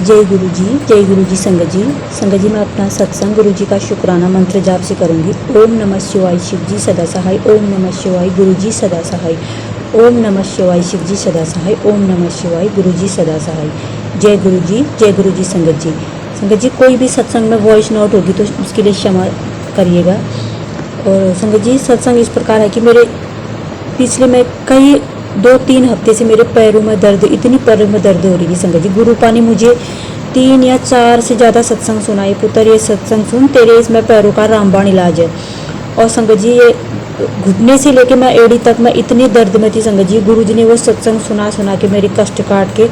जय गुरु जी संगत जी। मैं अपना सत्संग गुरु जी का शुक्राना मंत्र जाप से करूँगी। ओम नमः शिवाय शिव जी सदा सहाय। ओम नमः शिवाय गुरु जी सदा सहाय। ओम नमः शिवाय शिव जी सदा सहाय। ओम नमः शिवाय गुरु जी सदा सहाय। जय गुरु जी संगत जी कोई भी सत्संग में वॉइस नोट होगी तो उसके लिए क्षमा करिएगा। और संगत जी सत्संग इस प्रकार है कि मेरे पिछले में कई 2-3 हफ्ते से मेरे पैरों में दर्द, इतनी पैरों में दर्द हो रही थी संगत जी। गुरुपा ने मुझे 3 या 4 से ज़्यादा सत्संग सुनाए। पुत्र ये सत्संग सुन, तेरे इसमें पैरों का रामबाण इलाज है। और संगत जी ये घुटने से लेके मैं एड़ी तक मैं इतनी दर्द में थी संगत जी। गुरु जी ने वो सत्संग सुना के मेरे कष्ट काट के।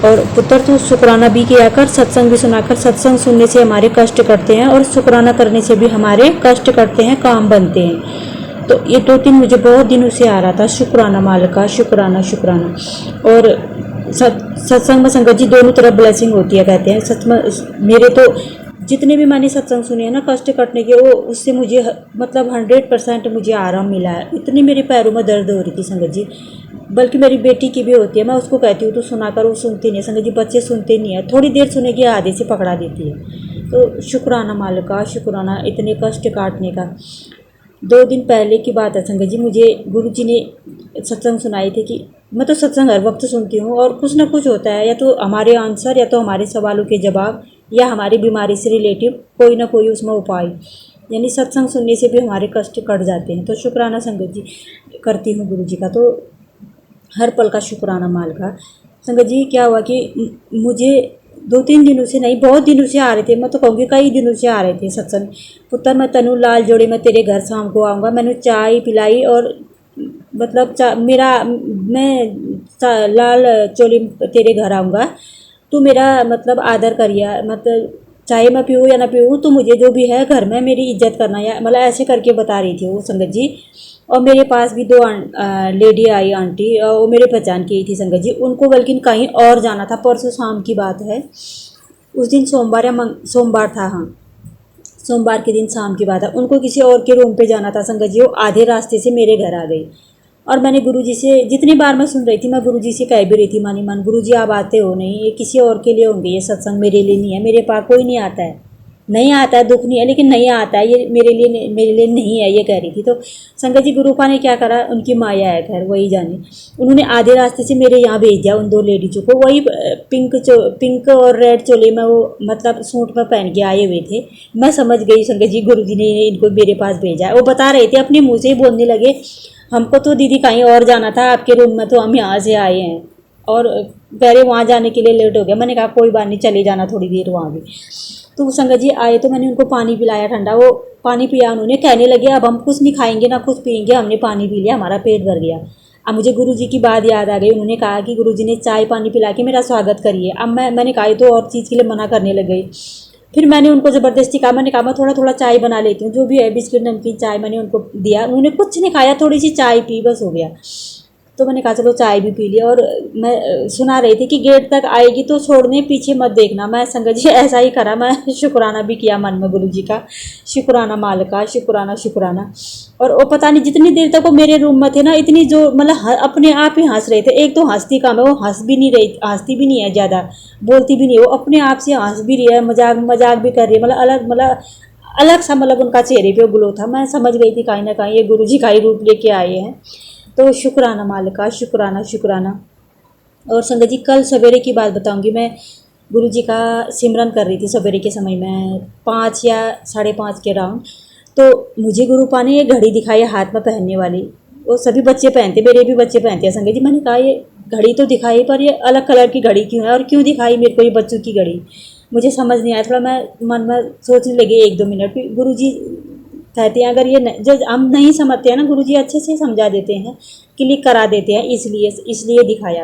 और पुत्र तो शुक्राना भी किया कर, सत्संग भी सुनाकर। सत्संग सुनने से हमारे कष्ट कटते हैं और शुक्राना करने से भी हमारे कष्ट कटते हैं, काम बनते हैं। तो ये 2-3 मुझे बहुत दिनों से आ रहा था, शुक्राना मालिक का, शुक्राना। और सत्संग में संगत जी दोनों तरफ ब्लेसिंग होती है कहते हैं। सच में मेरे तो जितने भी मैंने सत्संग सुने हैं ना कष्ट कटने के, वो उससे मुझे मतलब 100% मुझे आराम मिला है। इतनी मेरे पैरों में दर्द हो रही थी संगत जी। बल्कि मेरी बेटी की भी होती है, मैं उसको कहती हूँ तो सुनाकर वो सुनती नहीं संगत जी। बच्चे सुनते नहीं है, थोड़ी देर सुनेगी आधे से पकड़ा देती है। तो शुक्राना मालिक का, शुक्राना इतने कष्ट काटने का। 2 दिन पहले की बात है संगत जी, मुझे गुरु जी ने सत्संग सुनाई थी कि मैं तो सत्संग हर वक्त सुनती हूँ और कुछ ना कुछ होता है, या तो हमारे आंसर, या तो हमारे सवालों के जवाब, या हमारी बीमारी से रिलेटिव कोई ना कोई उसमें उपाय। यानी सत्संग सुनने से भी हमारे कष्ट कट जाते हैं। तो शुक्राना संगत जी करती हूँ गुरु जी का, तो हर पल का शुक्राना माल का। संगत जी क्या हुआ कि मुझे 2-3 दिनों से नहीं, बहुत दिनों से आ रहे थे, मैं तो कहूँगी कई दिनों से आ रहे थे सत्संग। पुत्र मैं तनु लाल जोड़े में तेरे घर शाम को आऊँगा। मैंने चाय पिलाई और मतलब मैं लाल चोली तेरे घर आऊँगा, तू मेरा मतलब आदर करिए। मतलब चाहे मैं पीऊँ या ना पीऊँ, तो मुझे जो भी है घर में मेरी इज्जत करना, या मतलब ऐसे करके बता रही थी वो संगत जी। और मेरे पास भी 2 लेडी आई आंटी, वो मेरे पहचान की थी संगत जी। उनको बल्कि कहीं और जाना था, परसों शाम की बात है। उस दिन सोमवार या सोमवार था, हाँ सोमवार के दिन शाम की बात है। उनको किसी और के रूम पे जाना था संगत जी। वो आधे रास्ते से मेरे घर आ गई। और मैंने गुरुजी से जितनी बार मैं सुन रही थी, मैं गुरुजी से कह भी रही थी मानी मन, गुरुजी आप आते हो नहीं, ये किसी और के लिए होंगे, ये सत्संग मेरे लिए नहीं है। मेरे पास कोई नहीं आता है, नहीं आता है, दुख नहीं है, लेकिन नहीं आता है, ये मेरे लिए नहीं है, ये कह रही थी। तो संगत जी गुरुपा ने क्या करा, उनकी माया है खैर वही जाने, उन्होंने आधे रास्ते से मेरे यहाँ भेज दिया उन 2 लेडीजों को। वही पिंक और रेड चोले में वो मतलब सूट में पहन के आए हुए थे। मैं समझ गई संगत जी गुरु जी ने इनको मेरे पास भेजा है। वो बता रहे थे, अपने मुँह से ही बोलने लगे, हमको तो दीदी कहीं और जाना था, आपके रूम में तो हम यहाँ से आए हैं, और कह रहे वहाँ जाने के लिए लेट हो गया। मैंने कहा कोई बात नहीं, चले जाना थोड़ी देर वहाँ भी। तो संगत जी आए तो मैंने उनको पानी पिलाया ठंडा, वो पानी पिया, उन्होंने कहने लगे अब हम कुछ नहीं खाएंगे ना कुछ पियेंगे, हमने पानी पी लिया, हमारा पेट भर गया। अब मुझे गुरुजी की बात याद आ गई। उन्होंने कहा कि गुरुजी ने चाय पानी पिला के मेरा स्वागत करिए। अब मैंने कहा तो और चीज़ के लिए मना करने लग गई। फिर मैंने उनको ज़बरदस्ती कहा, मैंने कहा मैं थोड़ा थोड़ा चाय बना लेती हूँ, जो भी है बिस्किट नमकीन चाय मैंने उनको दिया। उन्होंने कुछ नहीं खाया, थोड़ी सी चाय पी, बस हो गया। तो मैंने कहा चलो चाय भी पी लिया। और मैं सुना रही थी कि गेट तक आएगी तो छोड़ने पीछे मत देखना। मैं संगत जी ऐसा ही करा, मैं शुक्राना भी किया मन में गुरु जी का, शुक्राना माल का, शुक्राना। और वो पता नहीं जितनी देर तक वो मेरे रूम में थे ना, इतनी जो मतलब अपने आप ही हंस रहे थे। एक तो हंसती कम है, वो हंसती भी नहीं है ज़्यादा, बोलती भी नहीं, वो अपने आप से हंस भी रही है, मजाक भी कर रही है। मतलब अलग सा मतलब उनका चेहरे पे ग्लो था। मैं समझ गई थी कहीं ना कहीं ये गुरु जी का ही रूप लेके आए हैं। तो शुक्राना मालिक का, शुक्राना। और संगत जी कल सवेरे की बात बताऊंगी। मैं गुरु जी का सिमरन कर रही थी सवेरे के समय में, 5 या 5:30 के राउंड। तो मुझे गुरुपा ने ये घड़ी दिखाई हाथ में पहनने वाली। वो सभी बच्चे पहनते, मेरे भी बच्चे पहनते हैं संगत जी। मैंने कहा ये घड़ी तो दिखाई, पर ये अलग कलर की घड़ी क्यों है, और क्यों दिखाई मेरे को ये बच्चों की घड़ी, मुझे समझ नहीं आया। थोड़ा मैं मन में सोचने लगी 1-2 मिनट। फिर गुरु जी कहते हैं अगर ये जो हम नहीं समझते हैं ना, गुरुजी अच्छे से समझा देते हैं, क्लिक करा देते हैं, इसलिए दिखाया।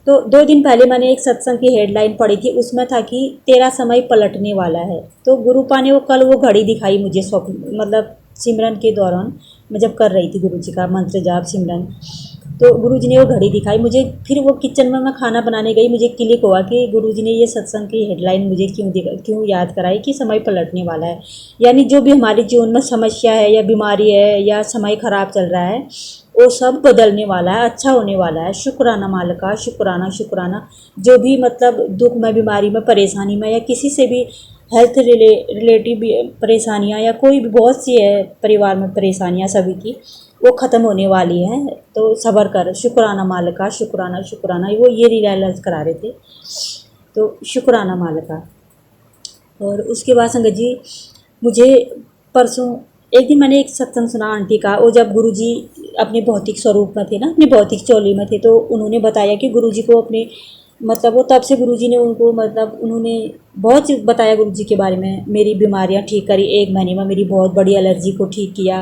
तो 2 दिन पहले मैंने एक सत्संग की हेडलाइन पढ़ी थी, उसमें था कि तेरा समय पलटने वाला है। तो गुरुपा ने वो घड़ी दिखाई मुझे स्वप्न मतलब सिमरन के दौरान, मैं जब कर रही थी गुरु जी का मंत्र जाप सिमरन। तो गुरुजी ने वो घड़ी दिखाई मुझे। फिर वो किचन में मैं खाना बनाने गई, मुझे क्लिक हुआ कि गुरुजी ने ये सत्संग की हेडलाइन मुझे क्यों याद कराई कि समय पलटने वाला है। यानी जो भी हमारे जीवन में समस्या है या बीमारी है या समय खराब चल रहा है, वो सब बदलने वाला है, अच्छा होने वाला है। शुक्राना मालिका, शुक्राना शुक्राना। जो भी मतलब दुख में, बीमारी में, परेशानी में, या किसी से भी हेल्थ रिलेटिव परेशानियां, या कोई भी बहुत सी है परिवार में परेशानियां सभी की, वो ख़त्म होने वाली हैं। तो सब्र कर, शुक्राना मालिका, शुक्राना शुक्राना। वो ये रियलाइज करा रहे थे, तो शुक्राना मालिका। और उसके बाद संगत जी, मुझे परसों एक दिन मैंने एक सत्संग सुना आंटी का। वो जब गुरुजी अपने भौतिक स्वरूप में थे ना, अपनी भौतिक चोली में थे, तो उन्होंने बताया कि गुरुजी को अपने मतलब वो तब से गुरुजी ने उनको मतलब उन्होंने बहुत चीज़ बताया गुरुजी के बारे में। मेरी बीमारियां ठीक करी, 1 महीने में मेरी बहुत बड़ी एलर्जी को ठीक किया,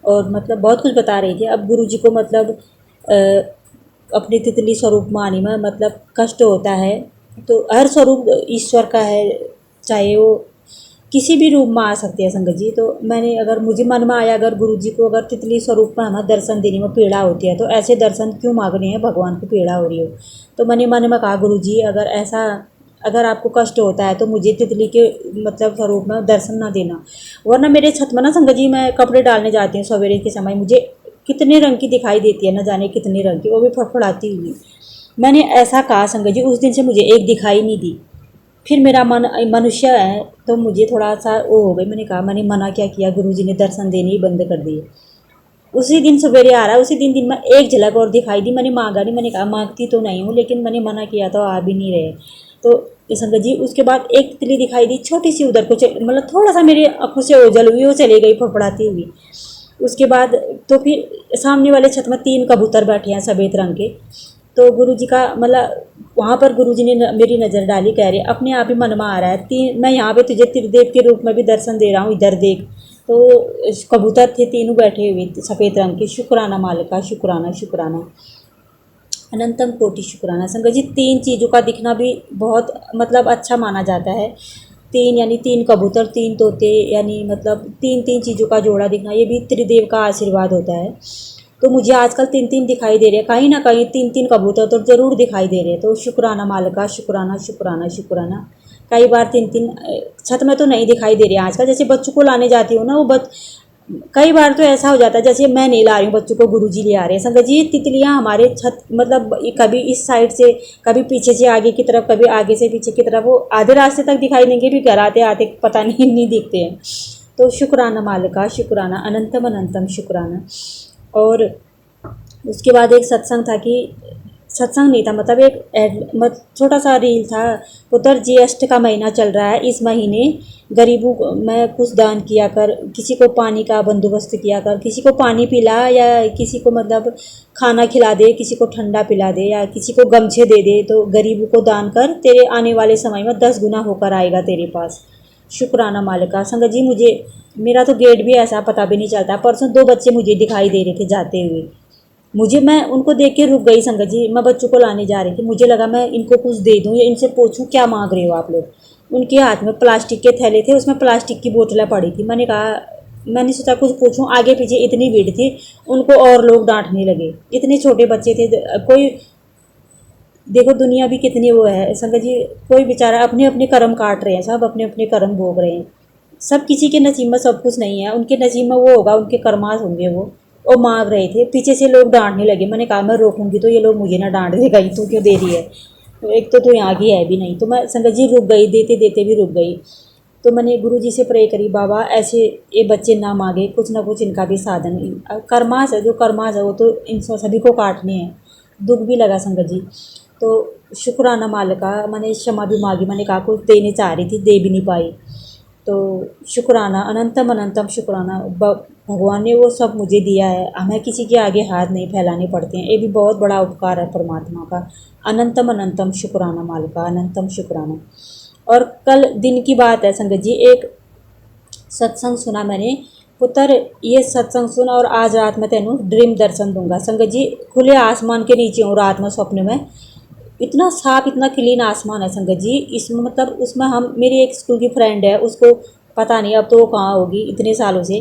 और मतलब बहुत कुछ बता रही थी। अब गुरुजी को मतलब अपने तितली स्वरूप में आने में मतलब कष्ट होता है। तो हर स्वरूप ईश्वर का है, चाहे वो किसी भी रूप में आ सकते हैं संगत जी। तो मैंने, अगर मुझे मन में आया, अगर गुरुजी को अगर तितली स्वरूप में हमें दर्शन देने में पीड़ा होती है, तो ऐसे दर्शन क्यों मांगने हैं भगवान को पीड़ा हो रही हो। तो मैंने मन में कहा, गुरुजी अगर ऐसा, अगर आपको कष्ट होता है तो मुझे तितली के मतलब स्वरूप में दर्शन ना देना। वरना मेरे छत में ना संगत जी, मैं कपड़े डालने जाती हूँ सवेरे के समय, मुझे कितने रंग की दिखाई देती है, न जाने कितने रंग की, वो भी फड़फड़ाती हुई। मैंने ऐसा कहा संगत जी, उस दिन से मुझे एक दिखाई नहीं दी। फिर मेरा मन मनुष्य है, तो मुझे थोड़ा सा वो हो गई। मैंने कहा, मैंने मना क्या किया, गुरुजी ने दर्शन देने ही बंद कर दिए। उसी दिन सवेरे आ रहा है, उसी दिन में एक झलक और दिखाई दी। मैंने मांगा नहीं, मैंने कहा मांगती तो नहीं हूँ, लेकिन मैंने मना किया तो आ भी नहीं रहे। तो संगत जी, उसके बाद एक तितली दिखाई दी छोटी सी, उधर को मतलब थोड़ा सा मेरी आंखों से ओझल हुई, वो चली गई फड़फड़ाती हुई। उसके बाद तो फिर सामने वाले छत में 3 कबूतर बैठे हैं सफ़ेद रंग के। तो गुरुजी का मतलब वहाँ पर गुरुजी ने मेरी नज़र डाली, कह रहे अपने आप ही मन में आ रहा है, मैं यहाँ पे तुझे त्रिदेव के रूप में भी दर्शन दे रहा हूँ, इधर देख। तो कबूतर थे तीनों बैठे हुए सफ़ेद रंग के। शुक्राना मालिका, शुक्राना शुक्राना, अनंतम कोटि शुक्राना। संगत जी, 3 चीज़ों का दिखना भी बहुत मतलब अच्छा माना जाता है। 3 यानी 3 कबूतर, 3 तोते, यानी मतलब 3 चीज़ों का जोड़ा दिखना, ये भी त्रिदेव का आशीर्वाद होता है। तो मुझे आजकल 3 दिखाई दे रहे हैं, कहीं ना कहीं 3 कबूतर तो ज़रूर दिखाई दे रहे हैं। तो शुक्राना मालिका, शुक्राना शुक्राना शुक्राना। कई बार 3 छत में तो नहीं दिखाई दे रहे हैं आजकल। जैसे बच्चों को लाने जाती हूँ ना, वो कई बार तो ऐसा हो जाता है जैसे मैं नहीं ला रही हूँ, बच्चों को गुरुजी ले आ रहे हैं। संगत जी, तितलियाँ हमारे छत मतलब कभी इस साइड से, कभी पीछे से आगे की तरफ, कभी आगे से पीछे की तरफ, वो आधे रास्ते तक दिखाई देंगे, भी घर आते आते पता नहीं दिखते हैं। तो शुक्राना मालिका, शुक्राना, अनंतम अनंतम शुक्राना। और उसके बाद एक सत्संग था, कि सत्संग नहीं था, मतलब एक छोटा सा रील था। पुत्र, ज्येष्ठ का महीना चल रहा है, इस महीने गरीबों को मैं कुछ दान किया कर, किसी को पानी का बंदोबस्त किया कर, किसी को पानी पिला, या किसी को मतलब खाना खिला दे, किसी को ठंडा पिला दे, या किसी को गमछे दे दे। तो गरीबों को दान कर, तेरे आने वाले समय में 10 गुना होकर आएगा तेरे पास। शुक्राना मालिका। संगत जी, मुझे मेरा तो गेट भी ऐसा पता भी नहीं चलता। परसों 2 बच्चे मुझे दिखाई दे रहे थे जाते हुए, मैं उनको देख के रुक गई संगत जी। मैं बच्चों को लाने जा रही थी, मुझे लगा मैं इनको कुछ दे दूँ या इनसे पूछूं क्या मांग रहे हो आप लोग। उनके हाथ में प्लास्टिक के थैले थे, उसमें प्लास्टिक की बोतलें पड़ी थी। मैंने सोचा कुछ पूछूं, आगे पीछे इतनी भीड़ थी, उनको और लोग डांटने लगे। इतने छोटे बच्चे थे, कोई देखो दुनिया भी कितनी वो है संगत जी। कोई बेचारा अपने अपने कर्म काट रहे हैं, सब अपने अपने कर्म भोग रहे हैं। सब किसी के नसीब में सब कुछ नहीं है, उनके नसीब में वो होगा, उनके कर्मास होंगे वो मांग रहे थे। पीछे से लोग डांटने लगे। मैंने कहा मैं रोकूंगी तो ये लोग मुझे ना डांट देगा, तू क्यों दे रही है, तो एक तो यहाँ की है भी नहीं। तो मैं संगत जी रुक गई, देते देते भी रुक गई। तो मैंने गुरु जी से प्रे करी, बाबा ऐसे ये बच्चे ना मांगे, कुछ ना कुछ इनका भी साधन, कर्मास है, जो कर्मास है वो तो इन सभी को काटने हैं। दुख भी लगा संगत जी। तो शुक्राना मालिका, मैंने क्षमा भी मांगी। मैंने कहा कुछ देने चाह रही थी, दे भी नहीं पाई। तो शुक्राना, अनंतम अनंतम शुक्राना। भगवान ने वो सब मुझे दिया है, हमें किसी के आगे हाथ नहीं फैलाने पड़ते हैं। ये भी बहुत बड़ा उपकार है परमात्मा का। अनंतम अनंतम शुक्राना मालिका, अनंतम शुक्राना। और कल दिन की बात है संगत जी, एक सत्संग सुना मैंने। पुत्र, ये सत्संग सुन और आज रात में तेनू ड्रीम दर्शन दूंगा। संगत जी, खुले आसमान के नीचे हूँ रात में स्वप्न में। इतना साफ, इतना क्लीन आसमान है संगत जी। इसमें मतलब उसमें हम, मेरी एक स्कूल की फ्रेंड है, उसको पता नहीं अब तो वो कहाँ होगी इतने सालों से,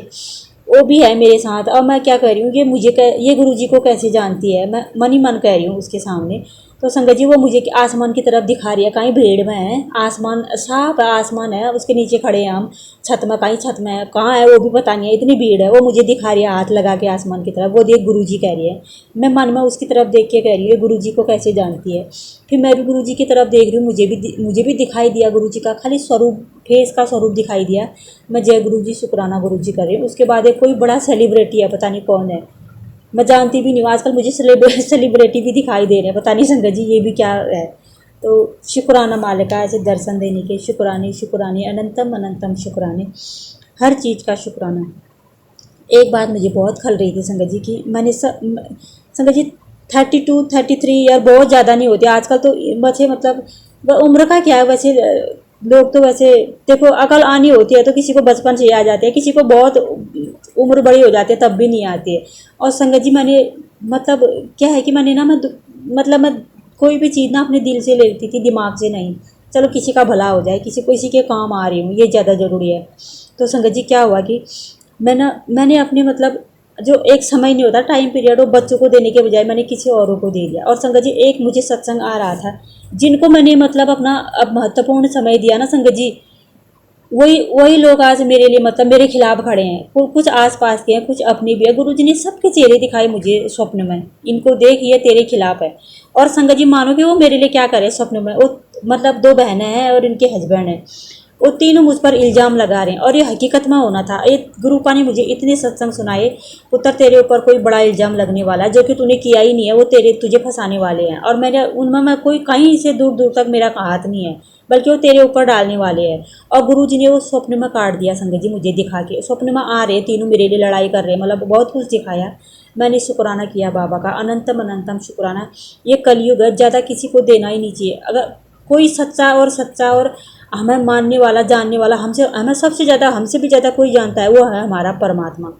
वो भी है मेरे साथ। अब मैं क्या कह रही हूँ, ये गुरुजी को कैसे जानती है, मैं मन ही मन कह रही हूँ उसके सामने। तो संगत जी वो मुझे आसमान की तरफ दिखा रही है, कहीं भीड़ में है, आसमान साफ आसमान है, उसके नीचे खड़े हैं हम, छत में, कहीं छत में है, कहाँ है वो भी पता नहीं है, इतनी भीड़ है। वो मुझे दिखा रही है हाथ लगा के आसमान की तरफ, वो देख गुरुजी कह रही है। मैं मन में उसकी तरफ देख के कह रही है गुरुजी को कैसे जानती है। फिर मैं भी गुरुजी की तरफ देख रही हूँ, मुझे भी दिखाई दिया गुरुजी का खाली स्वरूप, फेस का स्वरूप दिखाई दिया। मैं जय गुरुजी शुक्राना गुरुजी कर रही हूँ। उसके बाद एक कोई बड़ा सेलिब्रिटी है, पता नहीं कौन है, मैं जानती भी नहीं हूँ। आजकल मुझे सेलिब्रिटी भी दिखाई दे रहे हैं, पता नहीं संगत जी ये भी क्या है। तो शुक्राना मालिका ऐसे दर्शन देने के, शुक्राने शुक्राने अनंतम अनंतम शुक्राने, हर चीज़ का शुक्राना। एक बात मुझे बहुत खल रही थी संगत जी की, मैंने संगत जी 32-33 ईयर बहुत ज़्यादा नहीं होती आजकल तो बच्चे, मतलब उम्र का क्या है वैसे। लोग तो वैसे देखो अकल आनी होती है तो किसी को बचपन से ही आ जाती है, किसी को बहुत उम्र बड़ी हो जाती है तब भी नहीं आती है। और संगत जी मैंने मतलब क्या है कि मैंने ना मैं कोई भी चीज़ ना अपने दिल से लेती थी, दिमाग से नहीं। चलो किसी का भला हो जाए, किसी के काम आ रही हूँ, ये ज़्यादा ज़रूरी है। तो संगत जी क्या हुआ कि मैंने अपने मतलब जो एक समय नहीं होता टाइम पीरियड, वो बच्चों को देने के बजाय मैंने किसी औरों को दे दिया। और संगत जी एक मुझे सत्संग आ रहा था, जिनको मैंने मतलब अपना अब महत्वपूर्ण समय दिया ना संगत जी, वही वही लोग आज मेरे लिए मतलब मेरे खिलाफ खड़े हैं। कुछ आस पास के हैं, कुछ अपने भी है। गुरु जी ने सबके चेहरे दिखाए मुझे स्वप्न में, इनको देख ये तेरे खिलाफ है। और संगत जी मानो कि वो मेरे लिए क्या करे स्वप्न में, वो मतलब 2 बहनें हैं और इनके हस्बैंड हैं, वो तीनों मुझ पर इल्ज़ाम लगा रहे हैं। और ये हकीकत में होना था। ये गुरुपा ने मुझे इतने सत्संग सुनाए, पुत्र तेरे ऊपर कोई बड़ा इल्ज़ाम लगने वाला है जो कि तूने किया ही नहीं है, वो तुझे फंसाने वाले हैं। और मेरे उनमें मैं कोई कहीं से दूर दूर तक मेरा हाथ नहीं है, बल्कि वो तेरे ऊपर डालने वाले हैं। और गुरुजी ने वो स्वप्न में काट दिया संगत जी, मुझे दिखा के स्वप्न में आ रहे तीनों मेरे लिए लड़ाई कर रहे हैं, मतलब बहुत कुछ दिखाया। मैंने शुक्राना किया बाबा का, अनंतम अनंतम शुक्राना। ये कलयुग है, ज़्यादा किसी को देना ही नहीं चाहिए। अगर कोई सच्चा और हमें मानने वाला, जानने वाला, हमें सबसे ज़्यादा, हमसे भी ज़्यादा कोई जानता है, वो है हमारा परमात्मा।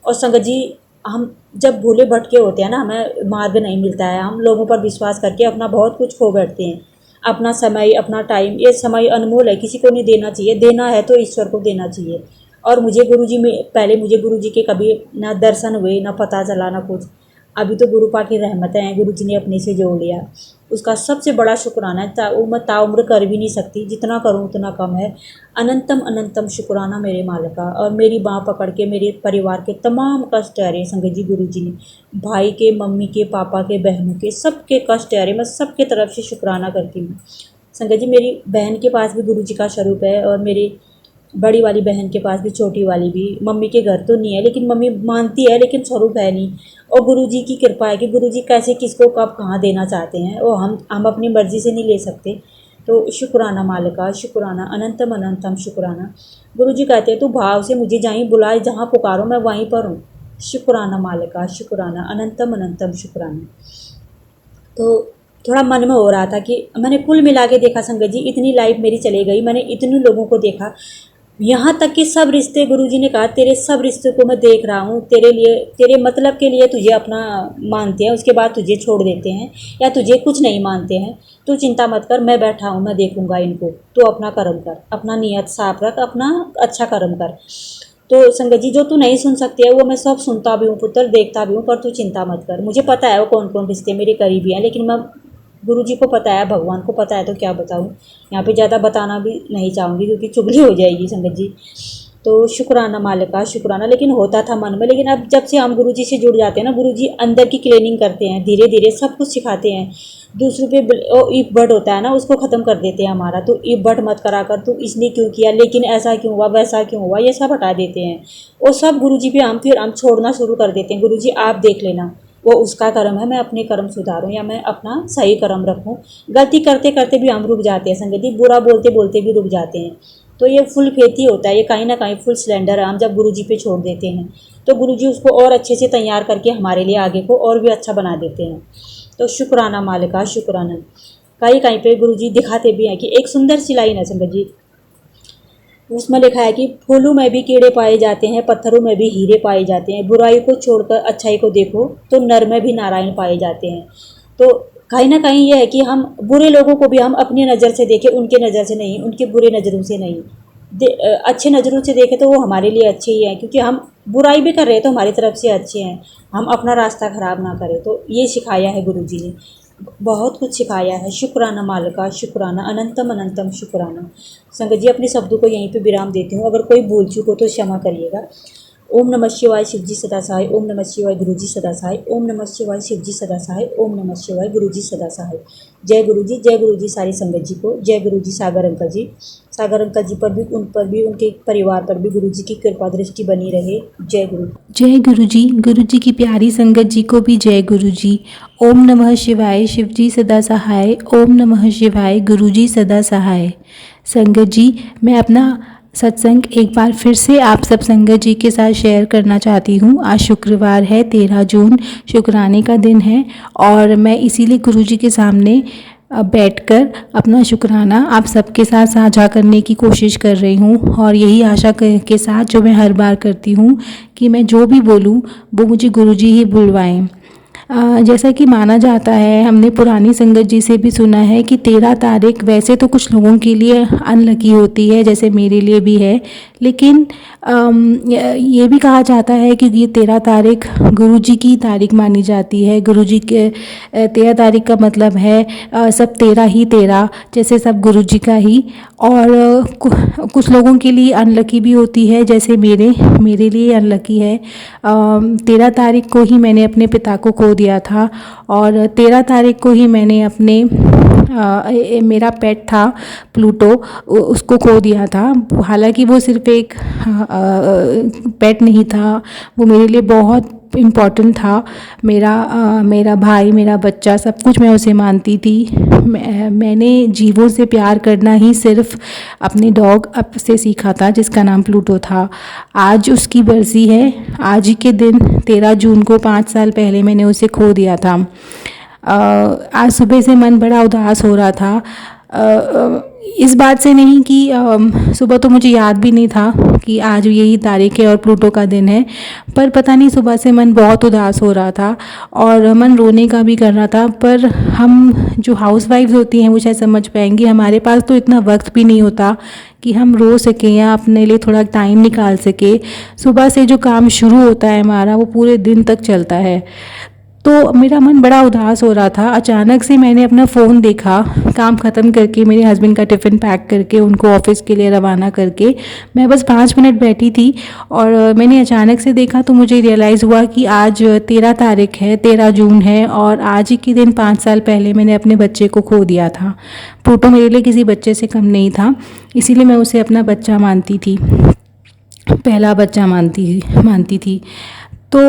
और संगत जी हम जब भूले भटके होते हैं ना, हमें मार्ग नहीं मिलता है, हम लोगों पर विश्वास करके अपना बहुत कुछ खो बैठते हैं। अपना समय, अपना टाइम, ये समय अनमोल है, किसी को नहीं देना चाहिए। देना है तो ईश्वर को देना चाहिए। और मुझे गुरुजी में पहले मुझे गुरुजी के कभी ना दर्शन हुए, ना पता चला, ना कुछ। अभी तो गुरुपा की रहमतें हैं, गुरुजी ने अपने से जोड़ लिया, उसका सबसे बड़ा शुक्राना है। वो मैं ताउम्र कर भी नहीं सकती, जितना करूँ उतना कम है। अनंतम अनंतम शुक्राना मेरे मालिका। और मेरी बाँह पकड़ के मेरे परिवार के तमाम कष्ट हरे संगत जी गुरुजी ने, भाई के, मम्मी के, पापा के, बहनों के, सबके कष्ट हरे। मैं सबके तरफ से शुक्राना करती हूँ संगत जी। मेरी बहन के पास भी गुरुजी का स्वरूप है, और मेरी बड़ी वाली बहन के पास भी, छोटी वाली भी। मम्मी के घर तो नहीं है, लेकिन मम्मी मानती है, लेकिन स्वरूप है नहीं। और गुरुजी की कृपा है कि गुरुजी कैसे किसको कब कहाँ देना चाहते हैं, वो हम अपनी मर्ज़ी से नहीं ले सकते। तो शुक्राना मालिका, शुक्राना अनंतम अनंतम शुक्राना। गुरुजी कहते हैं तू भाव से मुझे जहीं बुलाए, जहाँ पुकारो मैं वहीं पर हूँ। शुक्राना मालिका, शुक्राना अनंतम अनंतम शुक्राना। तो थोड़ा मन में हो रहा था कि मैंने कुल मिला के देखा संगत जी, इतनी लाइफ मेरी चली गई, मैंने इतने लोगों को देखा, यहाँ तक कि सब रिश्ते, गुरुजी ने कहा तेरे सब रिश्तों को मैं देख रहा हूँ, तेरे लिए, तेरे मतलब के लिए तुझे अपना मानते हैं, उसके बाद तुझे छोड़ देते हैं या तुझे कुछ नहीं मानते हैं। तू चिंता मत कर, मैं बैठा हूँ, मैं देखूंगा इनको। तू अपना कर्म कर, अपना नियत साफ रख, अपना अच्छा कर्म कर। तो संगत जी जो तू नहीं सुन सकती है वो मैं सब सुनता भी हूँ पुत्र, देखता भी हूँ, पर तू चिंता मत कर। मुझे पता है वो कौन कौन रिश्ते मेरे करीबी हैं, लेकिन मैं, गुरुजी को पता है, भगवान को पता है, तो क्या बताऊँ। यहाँ पे ज़्यादा बताना भी नहीं चाहूँगी क्योंकि चुगली हो जाएगी संगत जी। तो शुक्राना मालिका, शुक्राना। लेकिन होता था मन में, लेकिन अब जब से हम गुरुजी से जुड़ जाते हैं ना, गुरुजी अंदर की क्लीनिंग करते हैं, धीरे धीरे सब कुछ सिखाते हैं। दूसरों पे इफ बट होता है ना, उसको ख़त्म कर देते हैं हमारा। तो इफ बट मत करा कर, तू इसने क्यों किया, लेकिन ऐसा क्यों हुआ, वैसा क्यों हुआ, ये सब हटा देते हैं। वो सब गुरुजी पे हम छोड़ना शुरू कर देते हैं। गुरुजी आप देख लेना, वो उसका कर्म है, मैं अपने कर्म सुधारूं या मैं अपना सही कर्म रखूं। गलती करते करते भी हम रुक जाते हैं संगत जी, बुरा बोलते बोलते भी रुक जाते हैं। तो ये फुल फेथ ही होता है, ये कहीं ना कहीं फुल सिलेंडर है। हम जब गुरुजी पे छोड़ देते हैं तो गुरुजी उसको और अच्छे से तैयार करके हमारे लिए आगे को और भी अच्छा बना देते हैं। तो शुक्राना मालिका, शुक्राना। कहीं कहीं पे गुरुजी दिखाते भी हैं कि एक सुंदर सी लाइन है संगत जी, उसमें लिखा है कि फूलों में भी कीड़े पाए जाते हैं, पत्थरों में भी हीरे पाए जाते हैं, बुराई को छोड़कर अच्छाई को देखो तो नर में भी नारायण पाए जाते हैं। तो कहीं ना कहीं यह है कि हम बुरे लोगों को भी हम अपनी नज़र से देखें, उनके नज़र से नहीं, उनके बुरे नज़रों से नहीं, अच्छे नज़रों से देखें तो वो हमारे लिए अच्छे ही हैं, क्योंकि हम बुराई भी कर रहे हैं तो हमारी तरफ से अच्छे हैं। हम अपना रास्ता ख़राब ना करें, तो ये सिखाया है गुरुजी ने। बहुत कुछ सिखाया है। शुक्राना मालिका, शुक्राना, अनंतम अनंतम शुक्राना। संगत जी, अपने शब्दों को यहीं पे विराम देती हूँ। अगर कोई भूल चूक हो तो क्षमा करिएगा। ओम नमः शिवाय, शिव जी सदा सहाय। ओम नमः शिवाय, गुरु जी सदा सहाय। ओम नमः शिवाय, शिव जी सदा सहाय। ओम नमः शिवाय, गुरु जी सदा सहाय। जय गुरु जी, जय गुरु जी सारी संगत जी को। जय गुरु जी सागर अंकल जी। सागर अंकल जी पर भी, उन पर भी, उनके परिवार पर भी गुरु जी की कृपा दृष्टि बनी रहे। जय गुरु। जय गुरु जी की प्यारी संगत जी को भी जय गुरु जी। ओम नमः शिवाय, शिव जी सदा सहाय। ओम नमः शिवाय, गुरु जी सदा सहाय। संगत जी, मैं अपना सत्संग एक बार फिर से आप सब संगत जी के साथ शेयर करना चाहती हूँ। आज शुक्रवार है, 13 जून, शुक्राने का दिन है और मैं इसीलिए गुरु जी के सामने बैठकर अपना शुक्राना आप सबके साथ साझा करने की कोशिश कर रही हूँ और यही आशा के साथ जो मैं हर बार करती हूँ कि मैं जो भी बोलूँ वो मुझे गुरुजी ही बुलवाएं। जैसा कि माना जाता है, हमने पुरानी संगत जी से भी सुना है कि 13 तारीख वैसे तो कुछ लोगों के लिए अनलकी होती है, जैसे मेरे लिए भी है, लेकिन ये भी कहा जाता है कि ये 13 तारीख गुरुजी की तारीख मानी जाती है। गुरुजी के 13 तारीख का मतलब है सब 13 ही 13, जैसे सब गुरुजी का ही। और कुछ लोगों के लिए अनलकी भी होती है, जैसे मेरे लिए अनलकी है। 13 तारीख को ही मैंने अपने पिता को खो दिया था और 13 तारीख को ही मैंने अपने मेरा पेट था प्लूटो, उसको खो दिया था। हालांकि वो सिर्फ एक पेट नहीं था, वो मेरे लिए बहुत इम्पॉर्टेंट था। मेरा भाई, मेरा बच्चा, सब कुछ मैं उसे मानती थी। मैंने जीवों से प्यार करना ही सिर्फ अपने डॉग अप से सीखा था, जिसका नाम प्लूटो था। आज उसकी बरसी है। आज ही के दिन 13 जून को 5 साल पहले मैंने उसे खो दिया था। आज सुबह से मन बड़ा उदास हो रहा था। इस बात से नहीं कि सुबह तो मुझे याद भी नहीं था कि आज यही तारीख है और प्लूटो का दिन है, पर पता नहीं सुबह से मन बहुत उदास हो रहा था और मन रोने का भी कर रहा था। पर हम जो हाउसवाइफ्स होती हैं वो शायद समझ पाएंगी, हमारे पास तो इतना वक्त भी नहीं होता कि हम रो सकें या अपने लिए थोड़ा टाइम निकाल सके। सुबह से जो काम शुरू होता है हमारा, वो पूरे दिन तक चलता है। तो मेरा मन बड़ा उदास हो रहा था। अचानक से मैंने अपना फ़ोन देखा, काम ख़त्म करके मेरे हस्बैंड का टिफ़िन पैक करके उनको ऑफ़िस के लिए रवाना करके मैं बस 5 मिनट बैठी थी और मैंने अचानक से देखा तो मुझे रियलाइज़ हुआ कि आज 13 तारीख है, 13 जून है और आज ही के दिन 5 साल पहले मैंने अपने बच्चे को खो दिया था। प्लूटो मेरे लिए किसी बच्चे से कम नहीं था, इसीलिए मैं उसे अपना बच्चा मानती थी, पहला बच्चा मानती थी। तो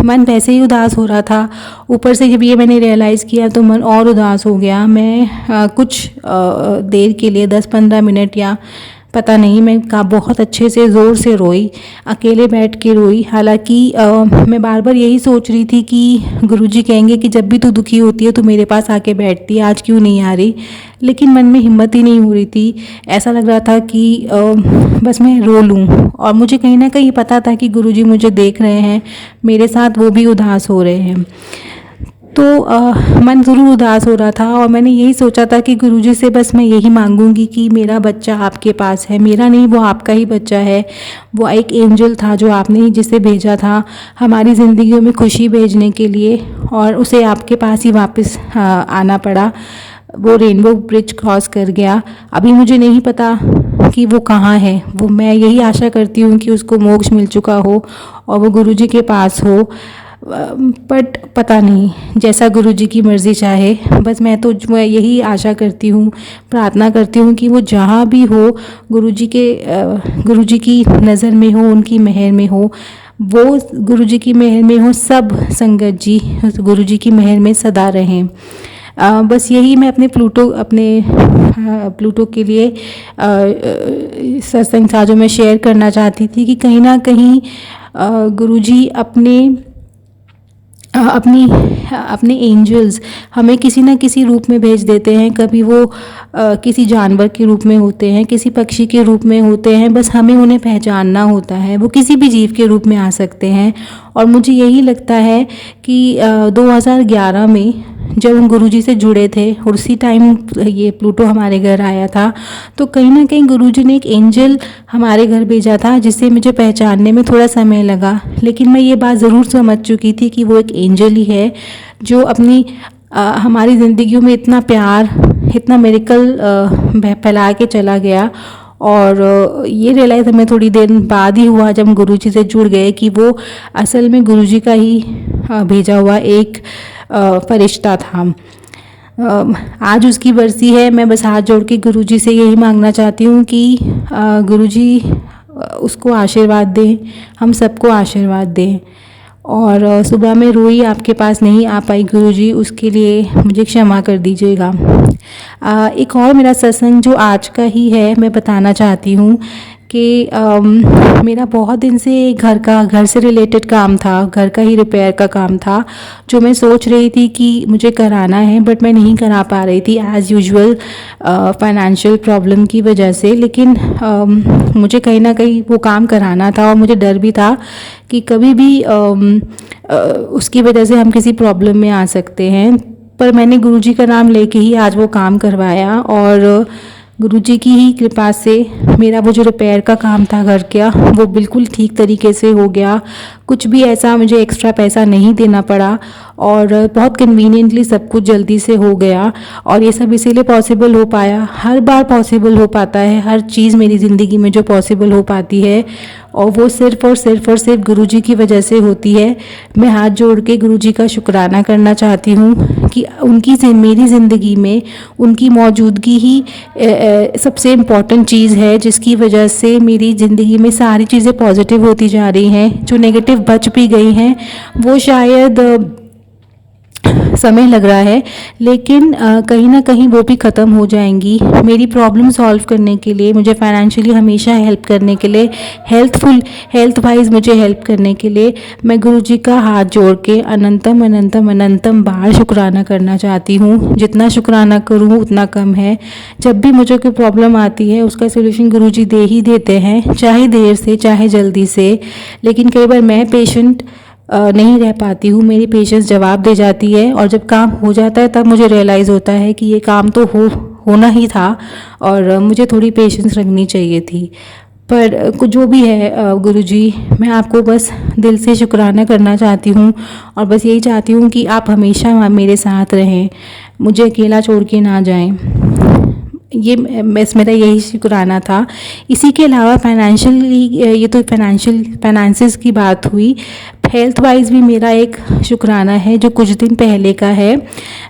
मन वैसे ही उदास हो रहा था, ऊपर से जब ये मैंने रियलाइज़ किया तो मन और उदास हो गया। मैं कुछ देर के लिए 10-15 मिनट या पता नहीं, मैं बहुत अच्छे से ज़ोर से रोई, अकेले बैठ के रोई। हालांकि मैं बार बार यही सोच रही थी कि गुरुजी कहेंगे कि जब भी तू दुखी होती है तो मेरे पास आके बैठती है, आज क्यों नहीं आ रही। लेकिन मन में हिम्मत ही नहीं हो रही थी। ऐसा लग रहा था कि बस मैं रो लूँ और मुझे कहीं ना कहीं पता था कि गुरुजी मुझे देख रहे हैं, मेरे साथ वो भी उदास हो रहे हैं। तो मन ज़रूर उदास हो रहा था और मैंने यही सोचा था कि गुरुजी से बस मैं यही मांगूंगी कि मेरा बच्चा आपके पास है, मेरा नहीं, वो आपका ही बच्चा है। वो एक एंजल था जो आपने ही जिसे भेजा था हमारी ज़िंदगियों में खुशी भेजने के लिए, और उसे आपके पास ही वापस आना पड़ा। वो रेनबो ब्रिज क्रॉस कर गया। अभी मुझे नहीं पता कि वो कहाँ है। वो, मैं यही आशा करती हूँ कि उसको मोक्ष मिल चुका हो और वो गुरुजी के पास हो, बट पता नहीं, जैसा गुरुजी की मर्ज़ी चाहे। बस मैं यही आशा करती हूँ, प्रार्थना करती हूँ कि वो जहाँ भी हो, गुरुजी की नज़र में हो, उनकी मेहर में हो, वो गुरुजी की मेहर में हो। सब संगत जी गुरुजी की मेहर में सदा रहें। बस यही मैं अपने प्लूटो के लिए सत्संग था जो मैं शेयर करना चाहती थी कि कहीं ना कहीं गुरुजी अपने एंजल्स हमें किसी न किसी रूप में भेज देते हैं। कभी वो किसी जानवर के रूप में होते हैं, किसी पक्षी के रूप में होते हैं, बस हमें उन्हें पहचानना होता है। वो किसी भी जीव के रूप में आ सकते हैं। और मुझे यही लगता है कि 2011 में जब हम गुरुजी से जुड़े थे और उसी टाइम ये प्लूटो हमारे घर आया था, तो कहीं ना कहीं गुरुजी ने एक एंजल हमारे घर भेजा था, जिसे मुझे पहचानने में थोड़ा समय लगा। लेकिन मैं ये बात ज़रूर समझ चुकी थी कि वो एक एंजल ही है जो अपनी हमारी ज़िंदगियों में इतना प्यार, इतना मिरेकल फैला के चला गया। और ये रियलाइज़ हमें थोड़ी देर बाद ही हुआ जब हम गुरुजी से जुड़ गए कि वो असल में गुरुजी का ही भेजा हुआ एक फरिश्ता था। आज उसकी बरसी है। मैं बस हाथ जोड़ के गुरुजी से यही मांगना चाहती हूँ कि गुरुजी उसको आशीर्वाद दें, हम सबको आशीर्वाद दें। और सुबह में रोई आपके पास नहीं आ पाई गुरुजी, उसके लिए मुझे क्षमा कर दीजिएगा। एक और मेरा सत्संग जो आज का ही है मैं बताना चाहती हूँ कि मेरा बहुत दिन से घर से रिलेटेड काम था, घर का ही रिपेयर का काम था जो मैं सोच रही थी कि मुझे कराना है, बट मैं नहीं करा पा रही थी एज़ यूजुअल फाइनेंशियल प्रॉब्लम की वजह से। लेकिन मुझे कहीं ना कहीं वो काम कराना था और मुझे डर भी था कि कभी भी उसकी वजह से हम किसी प्रॉब्लम में आ सकते हैं। पर मैंने गुरुजी का नाम लेके ही आज वो काम करवाया और गुरुजी की ही कृपा से मेरा वो जो रिपेयर का काम था घर का, वो बिल्कुल ठीक तरीके से हो गया। कुछ भी ऐसा मुझे एक्स्ट्रा पैसा नहीं देना पड़ा और बहुत कन्वीनियंटली सब कुछ जल्दी से हो गया। और ये सब इसीलिए पॉसिबल हो पाया, हर बार पॉसिबल हो पाता है हर चीज़ मेरी ज़िंदगी में जो पॉसिबल हो पाती है, और वो सिर्फ़ और सिर्फ गुरुजी की वजह से होती है। मैं हाथ जोड़ के गुरुजी का शुक्राना करना चाहती हूँ कि उनकी से मेरी ज़िंदगी में उनकी मौजूदगी ही सबसे इम्पॉर्टेंट चीज़ है, जिसकी वजह से मेरी ज़िंदगी में सारी चीज़ें पॉजिटिव होती जा रही हैं। जो नेगेटिव बच भी गई हैं वो शायद समय लग रहा है, लेकिन कहीं ना कहीं वो भी ख़त्म हो जाएंगी। मेरी प्रॉब्लम सॉल्व करने के लिए, मुझे फाइनेंशियली हमेशा हेल्प करने के लिए, हेल्थ वाइज मुझे हेल्प करने के लिए मैं गुरुजी का हाथ जोड़ के अनंतम अनंतम अनंतम बार शुक्राना करना चाहती हूँ। जितना शुक्राना करूँ उतना कम है। जब भी मुझे कोई प्रॉब्लम आती है उसका सोल्यूशन गुरुजी दे ही देते हैं, चाहे देर से चाहे जल्दी से। लेकिन कई बार मैं पेशेंट नहीं रह पाती हूँ, मेरी पेशेंस जवाब दे जाती है और जब काम हो जाता है तब मुझे रियलाइज़ होता है कि ये काम तो होना ही था और मुझे थोड़ी पेशेंस रखनी चाहिए थी। पर कुछ जो भी है गुरुजी, मैं आपको बस दिल से शुक्राना करना चाहती हूँ और बस यही चाहती हूँ कि आप हमेशा मेरे साथ रहें, मुझे अकेला छोड़ के ना जाएं। ये बस मेरा यही शुक्राना था। इसी के अलावा फाइनेंशियली, ये तो फाइनेंसेस की बात हुई। हेल्थ वाइज भी मेरा एक शुक्राना है जो कुछ दिन पहले का है।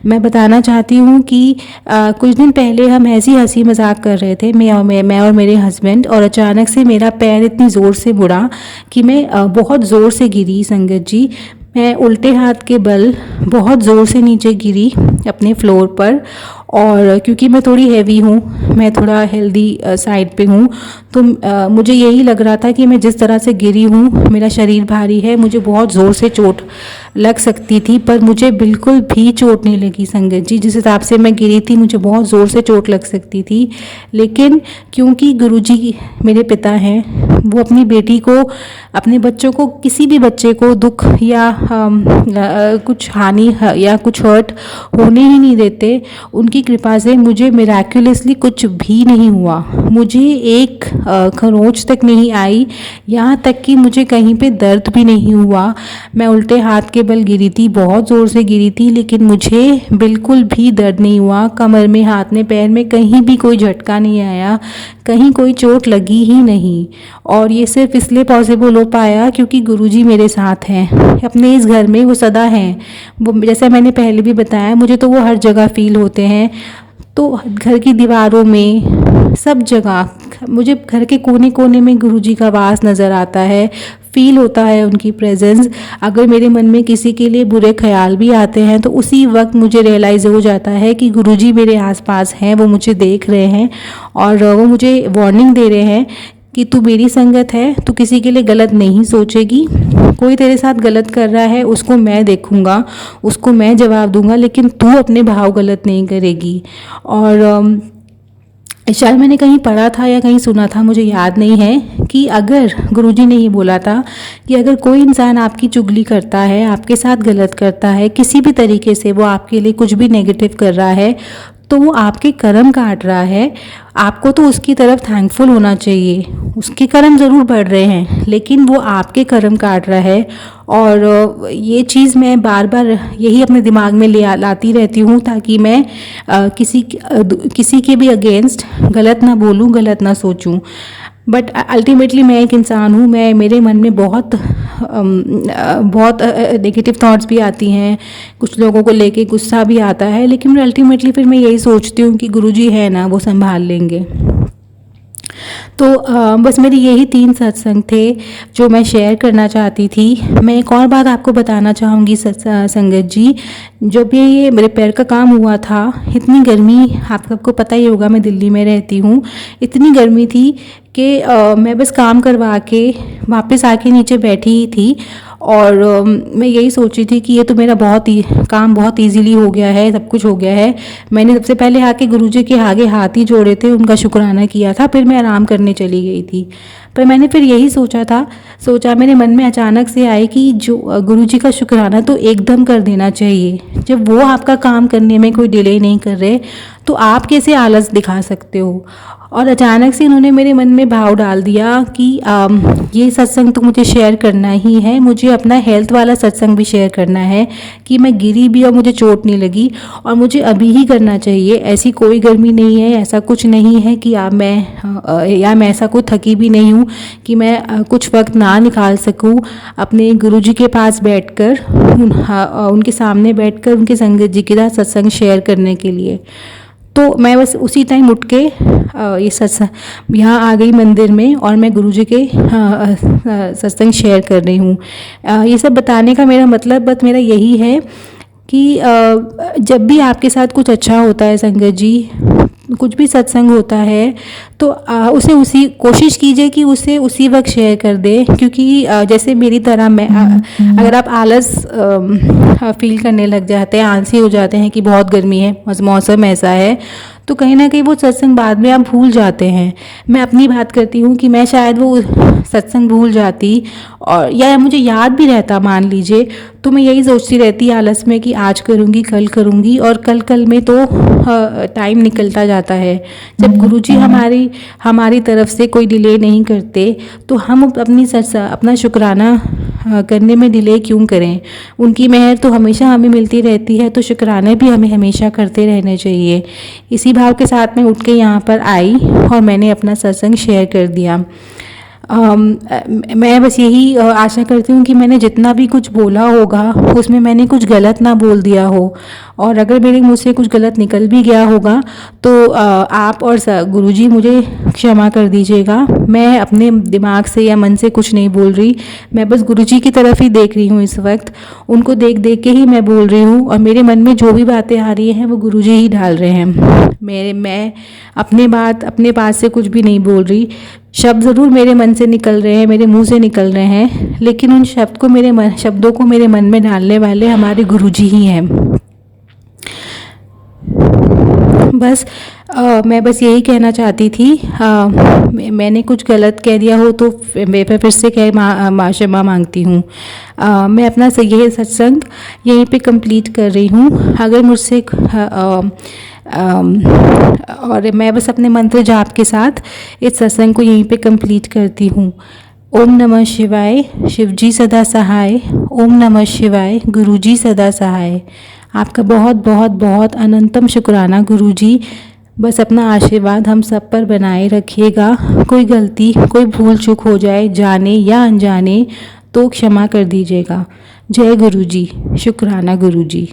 मैं बताना चाहती हूँ कि कुछ दिन पहले हम ऐसी हंसी मजाक कर रहे थे, मैं और मेरे हस्बैंड, और अचानक से मेरा पैर इतनी ज़ोर से मुड़ा कि मैं बहुत ज़ोर से गिरी। संगत जी, मैं उल्टे हाथ के बल बहुत ज़ोर से नीचे गिरी अपने फ्लोर पर। और क्योंकि मैं थोड़ी हैवी हूँ, मैं थोड़ा हेल्दी साइड पे हूँ, तो मुझे यही लग रहा था कि मैं जिस तरह से गिरी हूँ, मेरा शरीर भारी है, मुझे बहुत ज़ोर से चोट लग सकती थी, पर मुझे बिल्कुल भी चोट नहीं लगी। संगत जी, जिस हिसाब से मैं गिरी थी मुझे बहुत ज़ोर से चोट लग सकती थी, लेकिन क्योंकि गुरुजी मेरे पिता हैं, वो अपनी बेटी को, अपने बच्चों को, किसी भी बच्चे को दुख या कुछ हानि या कुछ हर्ट होने ही नहीं देते। उनकी कृपा से मुझे मिराक्युलसली कुछ भी नहीं हुआ, मुझे एक खरोंच तक नहीं आई, यहाँ तक कि मुझे कहीं पे दर्द भी नहीं हुआ। मैं उल्टे हाथ के बल गिरी थी, बहुत ज़ोर से गिरी थी, लेकिन मुझे बिल्कुल भी दर्द नहीं हुआ। कमर में, हाथ में, पैर में कहीं भी कोई झटका नहीं आया, कहीं कोई चोट लगी ही नहीं। और ये सिर्फ इसलिए पॉसिबल हो पाया क्योंकि गुरुजी मेरे साथ हैं, अपने इस घर में वो सदा हैं। वो, जैसा मैंने पहले भी बताया, मुझे तो वो हर जगह फील होते हैं। तो घर की दीवारों में, सब जगह मुझे घर के कोने कोने में गुरुजी का वास नज़र आता है, फील होता है उनकी प्रेजेंस। अगर मेरे मन में किसी के लिए बुरे ख्याल भी आते हैं तो उसी वक्त मुझे रियलाइज़ हो जाता है कि गुरुजी मेरे आसपास हैं, वो मुझे देख रहे हैं और वो मुझे वार्निंग दे रहे हैं कि तू मेरी संगत है, तू किसी के लिए गलत नहीं सोचेगी। कोई तेरे साथ गलत कर रहा है उसको मैं देखूँगा, उसको मैं जवाब दूंगा, लेकिन तू अपने भाव गलत नहीं करेगी। और शायद मैंने कहीं पढ़ा था या कहीं सुना था, मुझे याद नहीं है, कि अगर गुरुजी ने ही बोला था कि अगर कोई इंसान आपकी चुगली करता है, आपके साथ गलत करता है, किसी भी तरीके से वो आपके लिए कुछ भी नेगेटिव कर रहा है, तो वो आपके कर्म काट रहा है। आपको तो उसकी तरफ थैंकफुल होना चाहिए। उसके कर्म ज़रूर बढ़ रहे हैं, लेकिन वो आपके कर्म काट रहा है। और ये चीज़ मैं बार बार यही अपने दिमाग में लाती रहती हूँ, ताकि मैं किसी के भी अगेंस्ट गलत ना बोलूँ, गलत ना सोचूँ। बट अल्टीमेटली मैं एक इंसान हूँ, मेरे मन में बहुत नेगेटिव थॉट्स भी आती हैं, कुछ लोगों को लेके गुस्सा भी आता है, लेकिन अल्टीमेटली फिर मैं यही सोचती हूँ कि गुरुजी है ना, वो संभाल लेंगे। तो बस मेरी यही 3 सत्संग थे जो मैं शेयर करना चाहती थी। मैं एक और बात आपको बताना चाहूँगी संगत जी, जब ये मेरे पैर का काम हुआ था, इतनी गर्मी, आप सबको पता ही होगा, मैं दिल्ली में रहती हूँ, इतनी गर्मी थी कि मैं बस काम करवा के वापस आके नीचे बैठी ही थी। और मैं यही सोची थी कि ये तो मेरा काम बहुत इजीली हो गया है, सब कुछ हो गया है। मैंने सबसे पहले आके गुरुजी के आगे हाथ ही जोड़े थे, उनका शुक्राना किया था, फिर मैं आराम करने चली गई थी। पर मैंने फिर यही सोचा मेरे मन में अचानक से आए कि जो गुरुजी का शुक्राना तो एकदम कर देना चाहिए। जब वो आपका काम करने में कोई डिले नहीं कर रहे, तो आप कैसे आलस दिखा सकते हो। और अचानक से उन्होंने मेरे मन में भाव डाल दिया कि ये सत्संग तो मुझे शेयर करना ही है, मुझे अपना हेल्थ वाला सत्संग भी शेयर करना है कि मैं गिरी भी और मुझे चोट नहीं लगी, और मुझे अभी ही करना चाहिए। ऐसी कोई गर्मी नहीं है, ऐसा कुछ नहीं है कि मैं ऐसा कोई थकी भी नहीं हूँ कि मैं कुछ वक्त ना निकाल सकूँ अपने गुरुजी के पास बैठकर, उनके सामने बैठकर उनके संगत जी के साथ सत्संग शेयर करने के लिए। तो मैं बस उसी टाइम उठ के ये सत्संग यहाँ आ गई मंदिर में, और मैं गुरुजी के सत्संग शेयर कर रही हूँ। ये सब बताने का मेरा मतलब बस मेरा यही है कि जब भी आपके साथ कुछ अच्छा होता है संगत जी, कुछ भी सत्संग होता है, तो उसे कोशिश कीजिए कि उसे उसी वक्त शेयर कर दे। क्योंकि जैसे मेरी तरह अगर आप आलस फील करने लग जाते हैं, आलसी हो जाते हैं कि बहुत गर्मी है, मौसम ऐसा है, तो कहीं ना कहीं वो सत्संग बाद में आप भूल जाते हैं। मैं अपनी बात करती हूँ कि मैं शायद वो सत्संग भूल जाती, और या मुझे याद भी रहता मान लीजिए, तो मैं यही सोचती रहती आलस में कि आज करूँगी, कल करूँगी, और कल में तो टाइम निकलता जाता है। जब गुरुजी हमारी तरफ से कोई डिले नहीं करते, तो हम अपना शुक्राना करने में डिले क्यों करें। उनकी मेहर तो हमेशा हमें मिलती रहती है, तो शुक्राने भी हमें हमेशा करते रहने चाहिए। इसी भाव के साथ मैं उठ के यहाँ पर आई और मैंने अपना सत्संग शेयर कर दिया। मैं बस यही आशा करती हूँ कि मैंने जितना भी कुछ बोला होगा उसमें मैंने कुछ गलत ना बोल दिया हो, और अगर मेरे मुँह से कुछ गलत निकल भी गया होगा तो आप और गुरुजी मुझे क्षमा कर दीजिएगा। मैं अपने दिमाग से या मन से कुछ नहीं बोल रही, मैं बस गुरुजी की तरफ ही देख रही हूँ इस वक्त, उनको देख देख के ही मैं बोल रही हूँ, और मेरे मन में जो भी बातें आ रही हैं वो गुरुजी ही डाल रहे हैं। मैं अपने पास से कुछ भी नहीं बोल रही। शब्द ज़रूर मेरे मन से निकल रहे हैं, मेरे मुंह से निकल रहे हैं, लेकिन उन शब्दों को मेरे मन में डालने वाले हमारे गुरुजी ही हैं। बस मैं बस यही कहना चाहती थी। मैंने कुछ गलत कह दिया हो तो मैं फिर से क्षमा मांगती हूँ। मैं अपना ये सत्संग यहीं पे कंप्लीट कर रही हूँ। अगर मुझसे और मैं बस अपने मंत्र जाप के साथ इस सत्संग को यहीं पे कंप्लीट करती हूँ। ओम नमः शिवाय, शिवजी सदा सहाय। ओम नमः शिवाय, गुरुजी सदा सहाय। आपका बहुत बहुत बहुत अनंतम शुक्राना गुरुजी। बस अपना आशीर्वाद हम सब पर बनाए रखिएगा। कोई गलती, कोई भूल चूक हो जाए, जाने या अनजाने, तो क्षमा कर दीजिएगा। जय गुरुजी। शुक्राना गुरुजी।